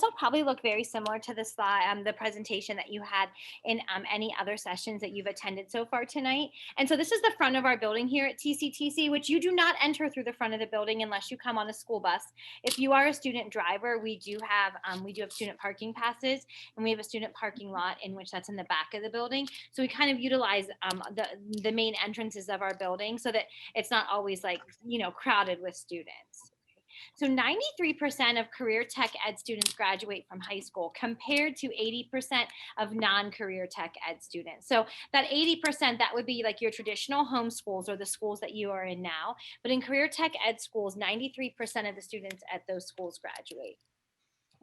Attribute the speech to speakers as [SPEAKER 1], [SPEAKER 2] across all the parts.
[SPEAKER 1] will probably look very similar to the slide, the presentation that you had in any other sessions that you've attended so far tonight. And so this is the front of our building here at TCTC, which you do not enter through the front of the building unless you come on a school bus. If you are a student driver, we do have student parking passes, and we have a student parking lot in which that's in the back of the building. So we kind of utilize the main entrances of our building so that it's not always like, crowded with students. So 93% of career tech ed students graduate from high school compared to 80% of non-career tech ed students. So that 80%, that would be like your traditional home schools or the schools that you are in now. But in career tech ed schools, 93% of the students at those schools graduate.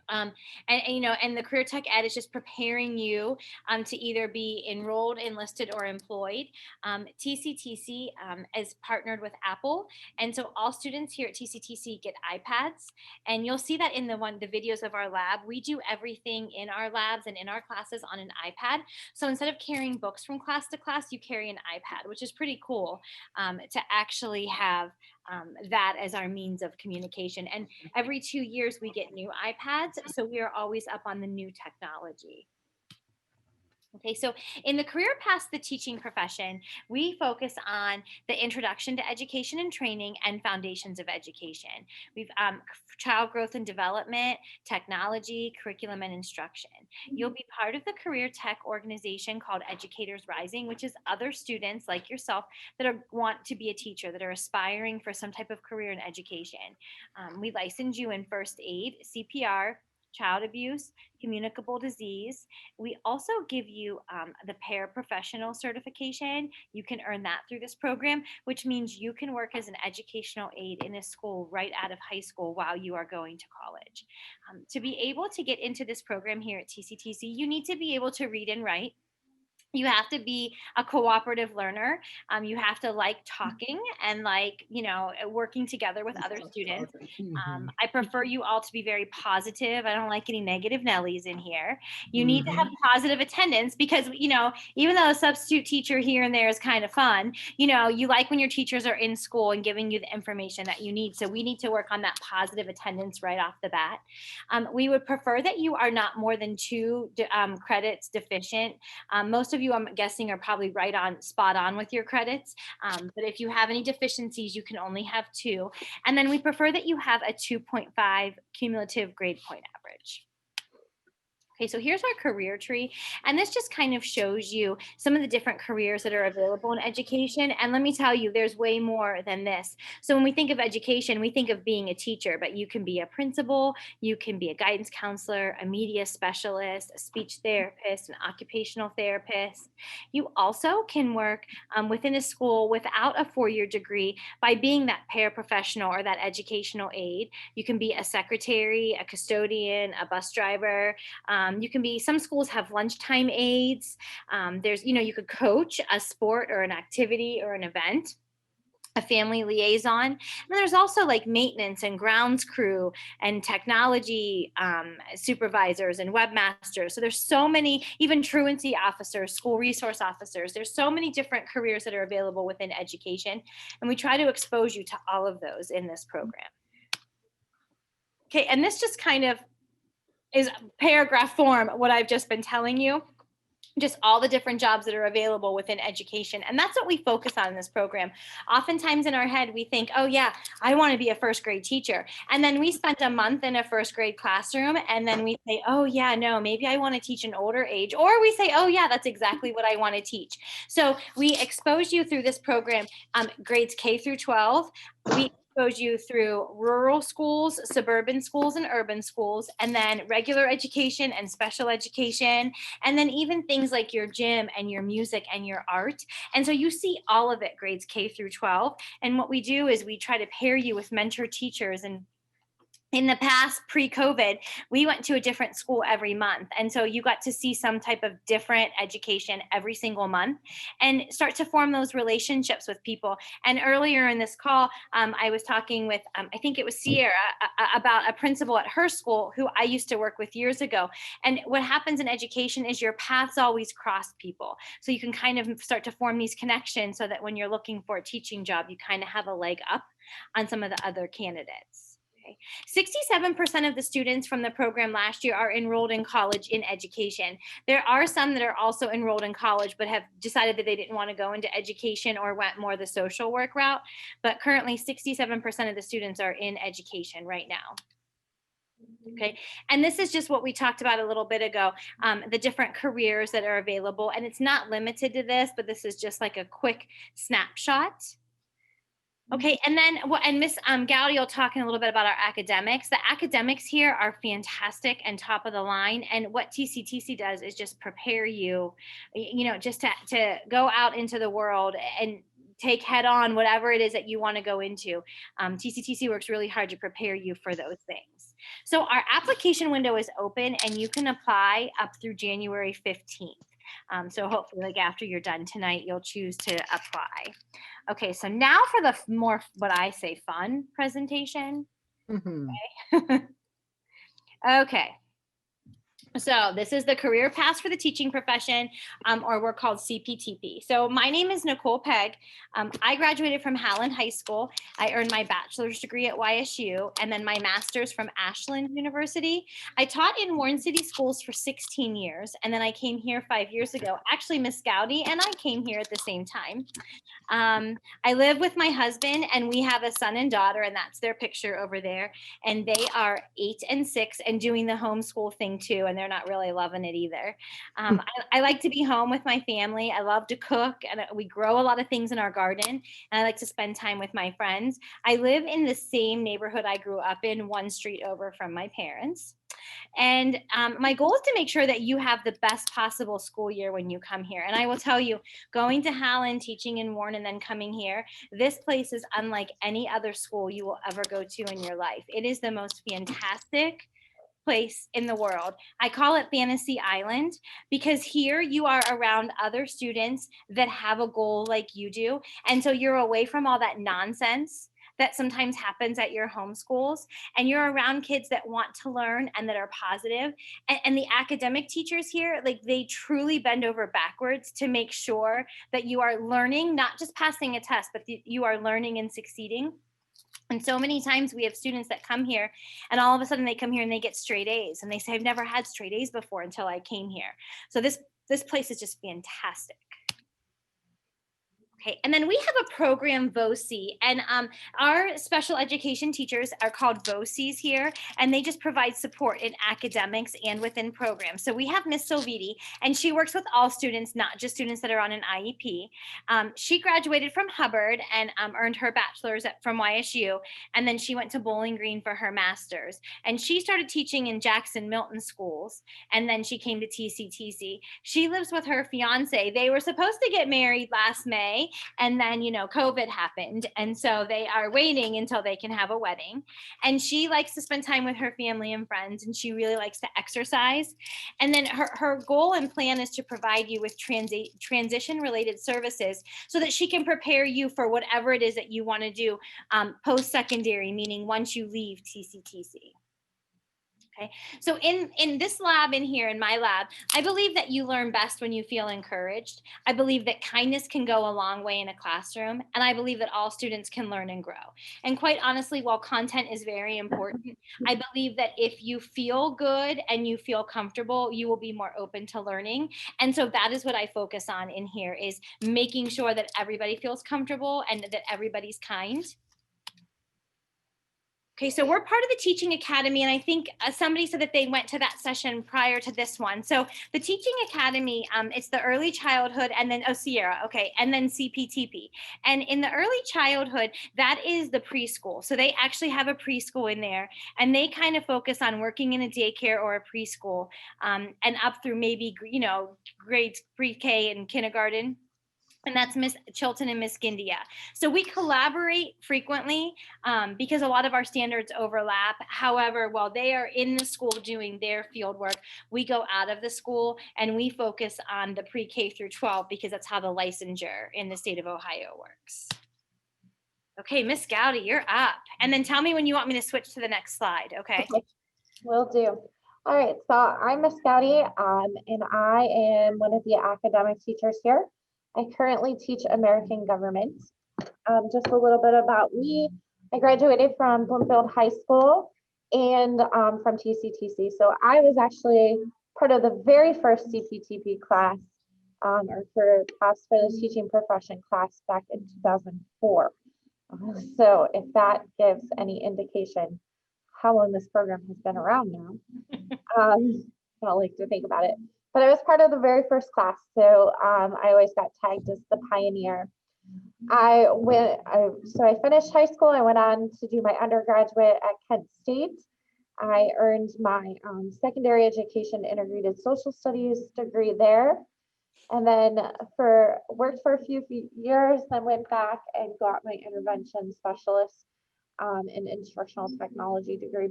[SPEAKER 1] And the career tech ed is just preparing you to either be enrolled, enlisted, or employed. TCTC is partnered with Apple, and so all students here at TCTC get iPads. And you'll see that in the videos of our lab. We do everything in our labs and in our classes on an iPad. So instead of carrying books from class to class, you carry an iPad, which is pretty cool to actually have that as our means of communication. And every 2 years, we get new iPads, so we are always up on the new technology. Okay, so in the career past the teaching profession, we focus on the introduction to education and training and foundations of education. We've child growth and development, technology, curriculum, and instruction. You'll be part of the career tech organization called Educators Rising, which is other students like yourself that want to be a teacher, that are aspiring for some type of career in education. We license you in first aid, CPR, child abuse, communicable disease. We also give you the paraprofessional certification. You can earn that through this program, which means you can work as an educational aide in a school right out of high school while you are going to college. To be able to get into this program here at TCTC, you need to be able to read and write. You have to be a cooperative learner. You have to like talking and like, working together with other students. I prefer you all to be very positive. I don't like any negative Nellies in here. You need to have positive attendance because, even though a substitute teacher here and there is kind of fun, you like when your teachers are in school and giving you the information that you need. So we need to work on that positive attendance right off the bat. We would prefer that you are not more than 2 credits deficient. Most of you, I'm guessing, are probably spot on with your credits. But if you have any deficiencies, you can only have 2. And then we prefer that you have a 2.5 cumulative grade point average. Okay, so here's our career tree, and this just kind of shows you some of the different careers that are available in education. And let me tell you, there's way more than this. So when we think of education, we think of being a teacher, but you can be a principal, you can be a guidance counselor, a media specialist, a speech therapist, an occupational therapist. You also can work within a school without a 4-year degree by being that paraprofessional or that educational aide. You can be a secretary, a custodian, a bus driver. You can be, some schools have lunchtime aides. You could coach a sport or an activity or an event, a family liaison. And there's also like maintenance and grounds crew and technology supervisors and webmasters. So there's so many, even truancy officers, school resource officers. There's so many different careers that are available within education. And we try to expose you to all of those in this program. Okay, and this just kind of is paragraph form what I've just been telling you, just all the different jobs that are available within education. And that's what we focus on in this program. Oftentimes in our head, we think, oh yeah, I want to be a first grade teacher. And then we spend a month in a first grade classroom and then we say, oh yeah, no, maybe I want to teach an older age. Or we say, oh yeah, that's exactly what I want to teach. So we expose you through this program, grades K through 12. We expose you through rural schools, suburban schools, and urban schools, and then regular education and special education, and then even things like your gym and your music and your art. And so you see all of it, grades K through 12. And what we do is we try to pair you with mentor teachers. And in the past, pre-COVID, we went to a different school every month. And so you got to see some type of different education every single month and start to form those relationships with people. And earlier in this call, I was talking with, I think it was Sierra, about a principal at her school who I used to work with years ago. And what happens in education is your paths always cross people. So you can kind of start to form these connections so that when you're looking for a teaching job, you kind of have a leg up on some of the other candidates. 67% of the students from the program last year are enrolled in college in education. There are some that are also enrolled in college but have decided that they didn't want to go into education or went more the social work route. But currently 67% of the students are in education right now. Okay, and this is just what we talked about a little bit ago, the different careers that are available. And it's not limited to this, but this is just like a quick snapshot. Okay, and then and Miss Gowdy will talk in a little bit about our academics. The academics here are fantastic and top of the line. And what TCTC does is just prepare you, just to go out into the world and take head on whatever it is that you want to go into. TCTC works really hard to prepare you for those things. So our application window is open and you can apply up through January 15th. So hopefully like after you're done tonight, you'll choose to apply. Okay, so now for the more, what I say, fun presentation. Okay. Okay. So this is the career paths for the teaching profession, or we're called CPTP. So my name is Nicole Pegg. I graduated from Howland High School. I earned my bachelor's degree at YSU and then my master's from Ashland University. I taught in Warren City schools for 16 years. And then I came here 5 years ago. Actually, Miss Gowdy and I came here at the same time. I live with my husband and we have a son and daughter, and that's their picture over there. And they are 8 and 6 and doing the homeschool thing too. And they're not really loving it either. I like to be home with my family. I love to cook and we grow a lot of things in our garden. And I like to spend time with my friends. I live in the same neighborhood I grew up in, one street over from my parents. And my goal is to make sure that you have the best possible school year when you come here. And I will tell you, going to Howland, teaching in Warren, and then coming here, this place is unlike any other school you will ever go to in your life. It is the most fantastic place in the world. I call it Fantasy Island because here you are around other students that have a goal like you do. And so you're away from all that nonsense that sometimes happens at your homeschools, and you're around kids that want to learn and that are positive. And the academic teachers here, like, they truly bend over backwards to make sure that you are learning, not just passing a test, but you are learning and succeeding. And so many times we have students that come here and all of a sudden they come here and they get straight A's and they say, I've never had straight A's before until I came here. So this place is just fantastic. Okay, and then we have a program, VOCE, and our special education teachers are called VOCEs here, and they just provide support in academics and within programs. So we have Miss Silviti, and she works with all students, not just students that are on an IEP. She graduated from Hubbard and earned her bachelor's from YSU, and then she went to Bowling Green for her master's. And she started teaching in Jackson Milton schools, and then she came to TCTC. She lives with her fiance. They were supposed to get married last May, and then, COVID happened. And so they are waiting until they can have a wedding. And she likes to spend time with her family and friends, and she really likes to exercise. And then her goal and plan is to provide you with transition related services so that she can prepare you for whatever it is that you want to do post-secondary, meaning once you leave TCTC. Okay, so in this lab in here, in my lab, I believe that you learn best when you feel encouraged. I believe that kindness can go a long way in a classroom, and I believe that all students can learn and grow. And quite honestly, while content is very important, I believe that if you feel good and you feel comfortable, you will be more open to learning. And so that is what I focus on in here, is making sure that everybody feels comfortable and that everybody's kind. Okay, so we're part of the Teaching Academy, and I think somebody said that they went to that session prior to this one. So the Teaching Academy, it's the early childhood, and then, Sierra, okay, and then CPTP. And in the early childhood, that is the preschool. So they actually have a preschool in there, and they kind of focus on working in a daycare or a preschool, and up through maybe, grades pre-K and kindergarten. And that's Miss Chilton and Miss Gindia. So we collaborate frequently because a lot of our standards overlap. However, while they are in the school doing their field work, we go out of the school and we focus on the pre-K through 12 because that's how the licensure in the state of Ohio works. Okay, Miss Gowdy, you're up. And then tell me when you want me to switch to the next slide, okay?
[SPEAKER 2] Will do. All right, so I'm Miss Gowdy, and I am one of the academic teachers here. I currently teach American government. Just a little bit about me. I graduated from Bloomfield High School and from TCTC. So I was actually part of the very first CPTP class, or for the teaching profession class back in 2004. So if that gives any indication how long this program has been around now, I don't like to think about it. But I was part of the very first class, so I always got tagged as the pioneer. So I finished high school. I went on to do my undergraduate at Kent State. I earned my secondary education integrated social studies degree there. And then worked for a few years, then went back and got my intervention specialist and instructional technology degree.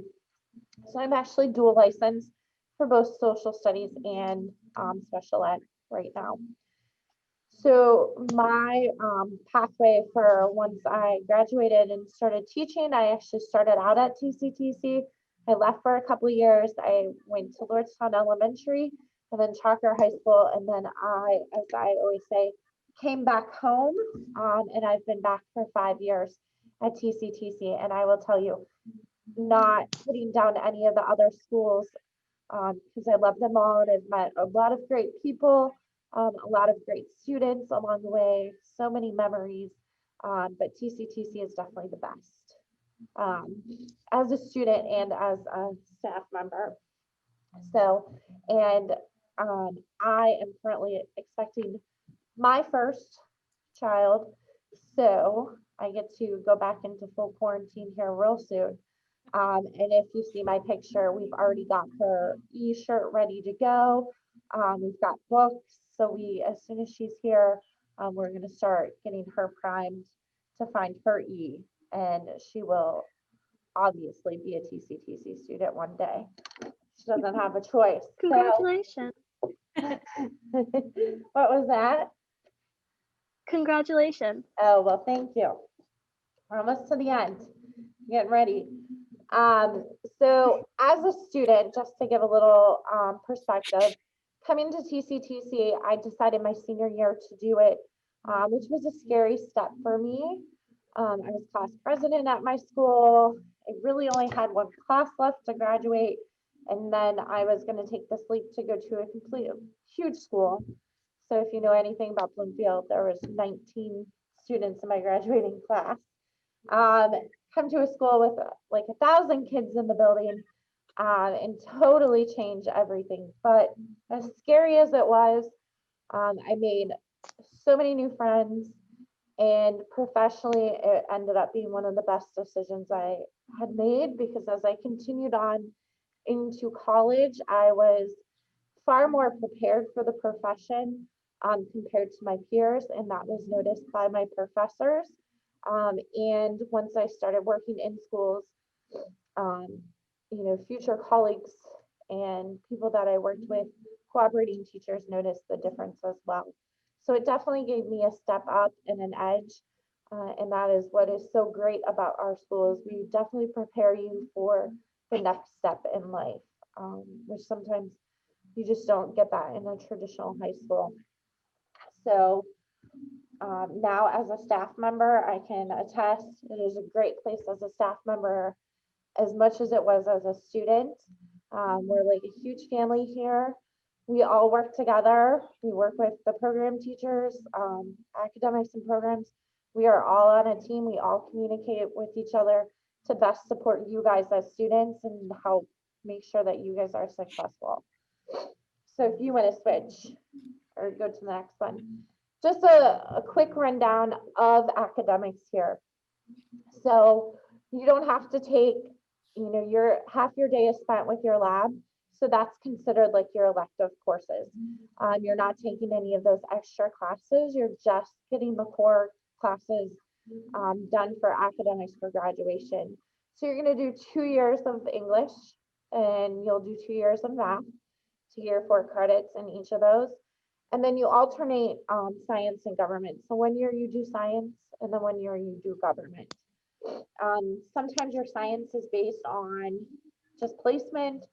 [SPEAKER 2] So I'm actually dual licensed for both social studies and special ed right now. So my pathway for once I graduated and started teaching, I actually started out at TCTC. I left for a couple of years. I went to Lordstown Elementary and then Chalker High School. And then as I always say, came back home and I've been back for 5 years at TCTC. And I will tell you, not putting down any of the other schools because I love them all and I've met a lot of great people, a lot of great students along the way, so many memories. But TCTC is definitely the best as a student and as a staff member. So, and I am currently expecting my first child. So I get to go back into full quarantine here real soon. And if you see my picture, we've already got her e-shirt ready to go. We've got books. So as soon as she's here, we're going to start getting her primed to find her E. And she will obviously be a TCTC student one day. She doesn't have a choice.
[SPEAKER 3] Congratulations.
[SPEAKER 2] So, what was that?
[SPEAKER 3] Congratulations.
[SPEAKER 2] Oh, well, thank you. We're almost to the end. Getting ready. So as a student, just to give a little perspective, coming to TCTC, I decided my senior year to do it, which was a scary step for me. I was class president at my school. I really only had one class left to graduate. And then I was going to take this leap to go to a complete huge school. So if you know anything about Bloomfield, there was 19 students in my graduating class. Come to a school with like 1,000 kids in the building and totally change everything. But as scary as it was, I made so many new friends, and professionally, it ended up being one of the best decisions I had made because as I continued on into college, I was far more prepared for the profession compared to my peers, and that was noticed by my professors. And once I started working in schools, future colleagues and people that I worked with, cooperating teachers noticed the difference as well. So it definitely gave me a step up and an edge. And that is what is so great about our schools. We definitely prepare you for the next step in life, which sometimes you just don't get that in a traditional high school. So now as a staff member, I can attest it is a great place as a staff member as much as it was as a student. We're like a huge family here. We all work together. We work with the program teachers, academics and programs. We are all on a team. We all communicate with each other to best support you guys as students and help make sure that you guys are successful. So if you want to switch or go to the next one, just a quick rundown of academics here. So you don't have to take, your half your day is spent with your lab. So that's considered like your elective courses. You're not taking any of those extra classes. You're just getting the core classes done for academics for graduation. So you're going to do 2 years of English and you'll do 2 years of math to your 4 credits in each of those. And then you alternate science and government. So 1 year you do science and then 1 year you do government. Sometimes your science is based on just placement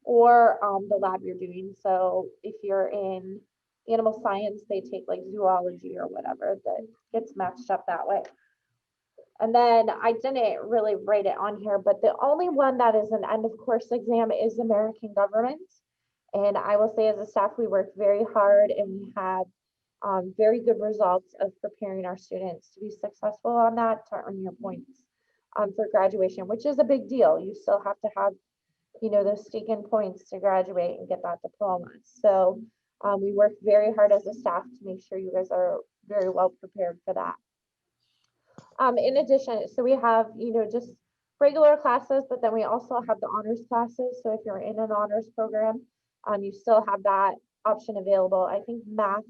[SPEAKER 2] or the lab you're doing. So if you're in animal science, they take like zoology or whatever that gets matched up that way. And then I didn't really write it on here, but the only one that is an end of course exam is American government. And I will say as a staff, we work very hard and we have very good results of preparing our students to be successful on that to earn your points for graduation, which is a big deal. You still have to have, those sticking points to graduate and get that diploma. So we work very hard as a staff to make sure you guys are very well prepared for that. In addition, so we have, just regular classes, but then we also have the honors classes. So if you're in an honors program, you still have that option available. I think math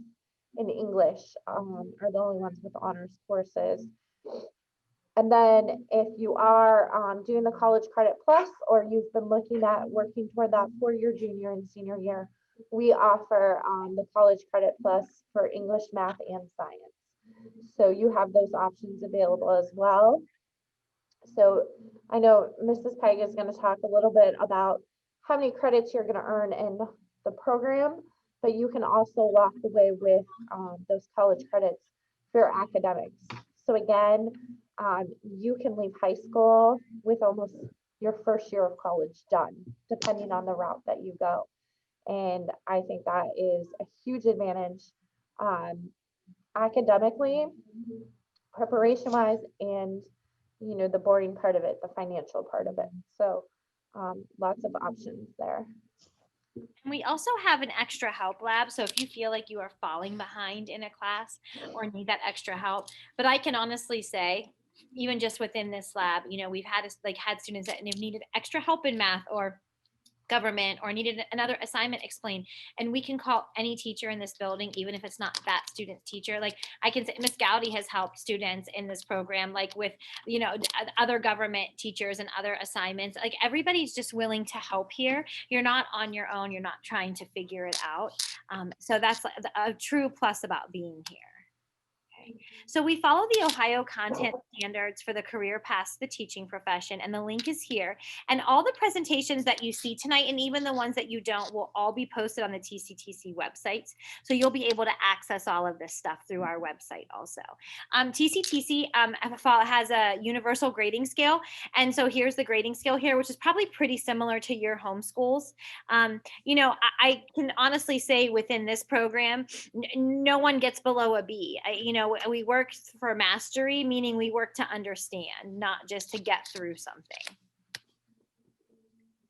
[SPEAKER 2] and English are the only ones with honors courses. And then if you are doing the College Credit Plus, or you've been looking at working toward that for your junior and senior year, we offer the College Credit Plus for English, math, and science. So you have those options available as well. So I know Mrs. Peg is going to talk a little bit about how many credits you're going to earn in the program, but you can also walk away with those college credits for your academics. So again, you can leave high school with almost your first year of college done, depending on the route that you go. And I think that is a huge advantage academically, preparation wise, and the boarding part of it, the financial part of it. So lots of options there.
[SPEAKER 1] And we also have an extra help lab. So if you feel like you are falling behind in a class or need that extra help, but I can honestly say, even just within this lab, we've had students that have needed extra help in math or government or needed another assignment explained, and we can call any teacher in this building, even if it's not that student's teacher. Like I can say Miss Gowdy has helped students in this program, like with other government teachers and other assignments. Like everybody's just willing to help here. You're not on your own. You're not trying to figure it out. So that's a true plus about being here. So we follow the Ohio content standards for the career past the teaching profession, and the link is here. And all the presentations that you see tonight, and even the ones that you don't, will all be posted on the TCTC websites. So you'll be able to access all of this stuff through our website also. TCTC has a universal grading scale. And so here's the grading scale here, which is probably pretty similar to your home schools. I can honestly say within this program, no one gets below a B. We work for mastery, meaning we work to understand, not just to get through something.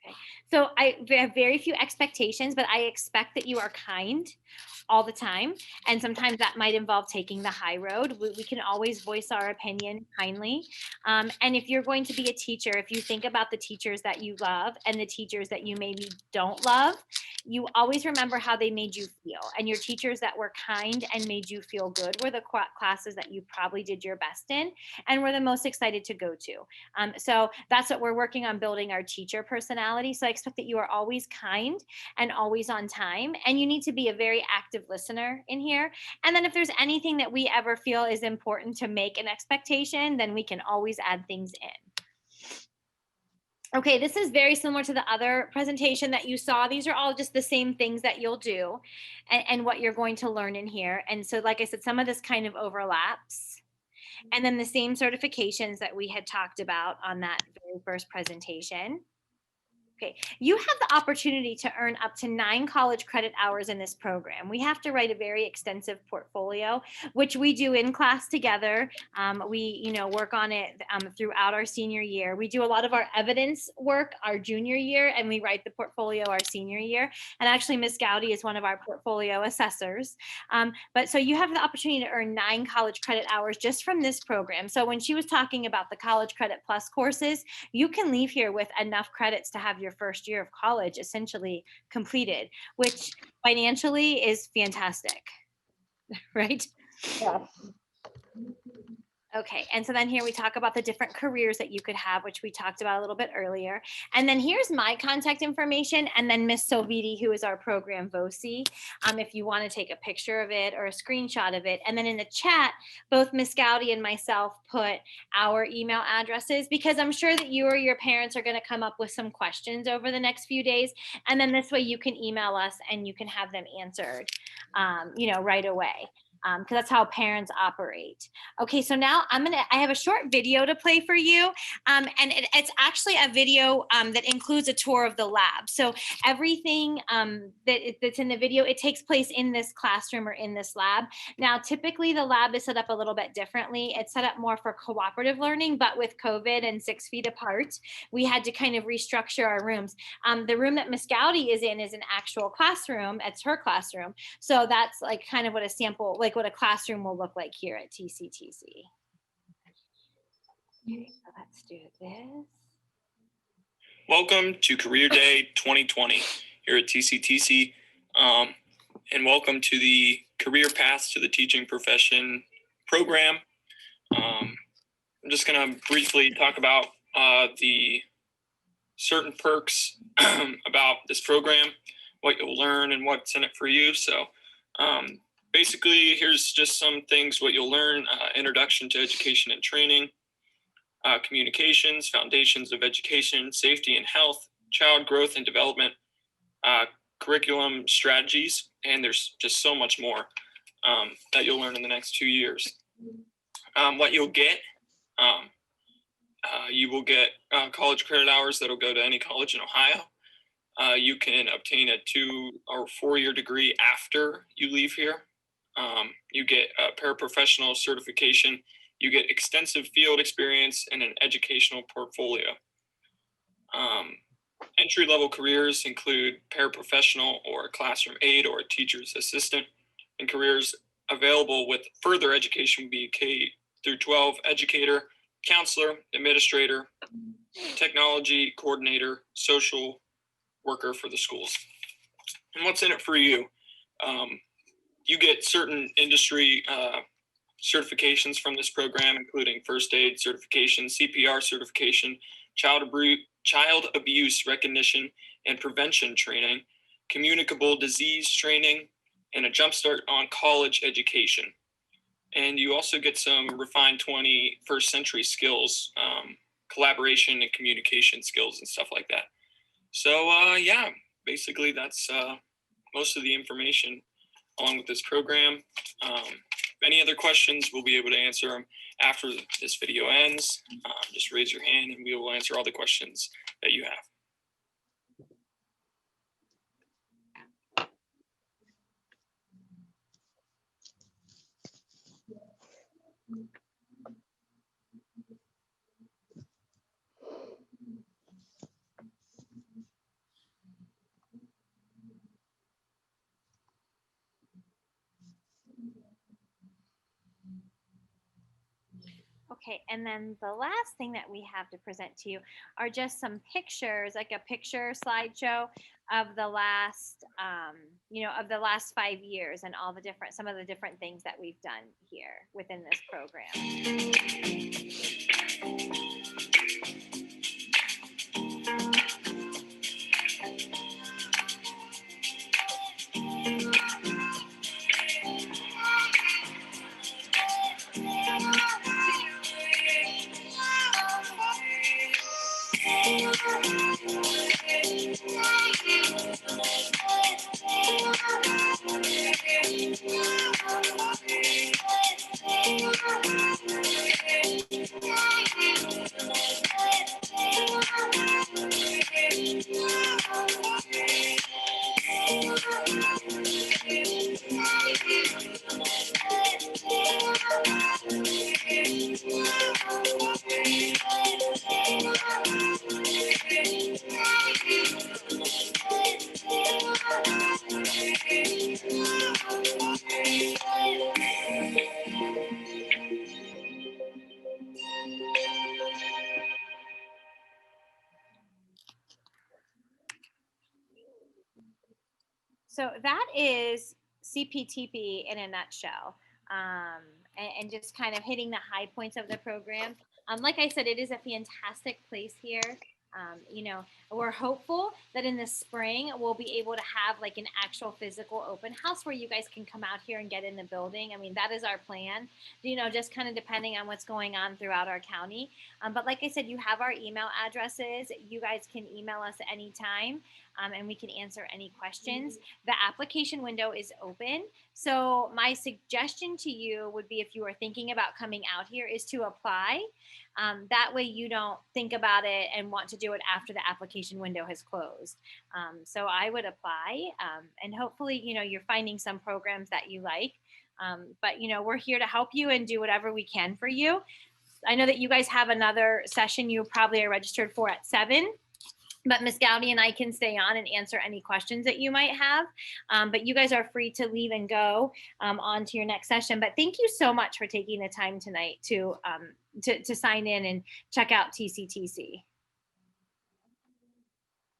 [SPEAKER 1] Okay. So I have very few expectations, but I expect that you are kind all the time. And sometimes that might involve taking the high road. We can always voice our opinion kindly. And if you're going to be a teacher, if you think about the teachers that you love and the teachers that you maybe don't love, you always remember how they made you feel. And your teachers that were kind and made you feel good were the classes that you probably did your best in and were the most excited to go to. So that's what we're working on, building our teacher personality. So I expect that you are always kind and always on time. And you need to be a very active listener in here. And then if there's anything that we ever feel is important to make an expectation, then we can always add things in. Okay, this is very similar to the other presentation that you saw. These are all just the same things that you'll do and what you're going to learn in here. And so, like I said, some of this kind of overlaps. And then the same certifications that we had talked about on that very first presentation. Okay, you have the opportunity to earn up to 9 college credit hours in this program. We have to write a very extensive portfolio, which we do in class together. We, work on it throughout our senior year. We do a lot of our evidence work our junior year, and we write the portfolio our senior year. And actually, Miss Gowdy is one of our portfolio assessors. But so you have the opportunity to earn 9 college credit hours just from this program. So when she was talking about the College Credit Plus courses, you can leave here with enough credits to have your first year of college essentially completed, which financially is fantastic, right?
[SPEAKER 2] Yes.
[SPEAKER 1] Okay, and so then here we talk about the different careers that you could have, which we talked about a little bit earlier. And then here's my contact information, and then Miss Soviti, who is our program VOCE, if you want to take a picture of it or a screenshot of it. And then in the chat, both Miss Gowdy and myself put our email addresses, because I'm sure that you or your parents are going to come up with some questions over the next few days. And then this way you can email us and you can have them answered, right away. because that's how parents operate. Okay, so now I have a short video to play for you. And it's actually a video that includes a tour of the lab. So everything that's in the video, it takes place in this classroom or in this lab. Now, typically the lab is set up a little bit differently. It's set up more for cooperative learning, but with COVID and 6 feet apart, we had to kind of restructure our rooms. The room that Miss Gowdy is in is an actual classroom. It's her classroom. So that's like kind of what a sample, like what a classroom will look like here at TCTC. Okay, so let's do this.
[SPEAKER 3] Welcome to Career Day 2020 here at TCTC, and welcome to the Career Paths to the Teaching Profession program. I'm just going to briefly talk about the certain perks about this program, what you'll learn and what's in it for you. So basically, here's just some things what you'll learn: introduction to education and training, communications, foundations of education, safety and health, child growth and development, curriculum strategies, and there's just so much more that you'll learn in the next 2 years. What you'll get, you will get college credit hours that'll go to any college in Ohio. You can obtain a 2 or 4 year degree after you leave here. You get a paraprofessional certification. You get extensive field experience and an educational portfolio. Entry-level careers include paraprofessional or a classroom aide or a teacher's assistant, and careers available with further education would be K through 12 educator, counselor, administrator, technology coordinator, social worker for the schools. And what's in it for you? You get certain industry certifications from this program, including first aid certification, CPR certification, child abuse recognition and prevention training, communicable disease training, and a jumpstart on college education. And you also get some refined 21st century skills, collaboration and communication skills and stuff like that. So yeah, basically that's most of the information along with this program. Any other questions, we'll be able to answer them after this video ends. Just raise your hand and we will answer all the questions that you have.
[SPEAKER 1] Okay, and then the last thing that we have to present to you are just some pictures, like a picture slideshow of the last, of the last 5 years and all the different, some of the different things that we've done here within this program. So that is CPTP in a nutshell, and just kind of hitting the high points of the program. Like I said, it is a fantastic place here. We're hopeful that in the spring we'll be able to have like an actual physical open house where you guys can come out here and get in the building. I mean, that is our plan, just kind of depending on what's going on throughout our county. But like I said, you have our email addresses. You guys can email us at any time. and we can answer any questions. The application window is open. So my suggestion to you would be, if you are thinking about coming out here, is to apply. That way you don't think about it and want to do it after the application window has closed. So I would apply, and hopefully, you're finding some programs that you like. But we're here to help you and do whatever we can for you. I know that you guys have another session you probably are registered for at 7. But Ms. Gowdy and I can stay on and answer any questions that you might have. But you guys are free to leave and go on to your next session. But thank you so much for taking the time tonight to sign in and check out TCTC.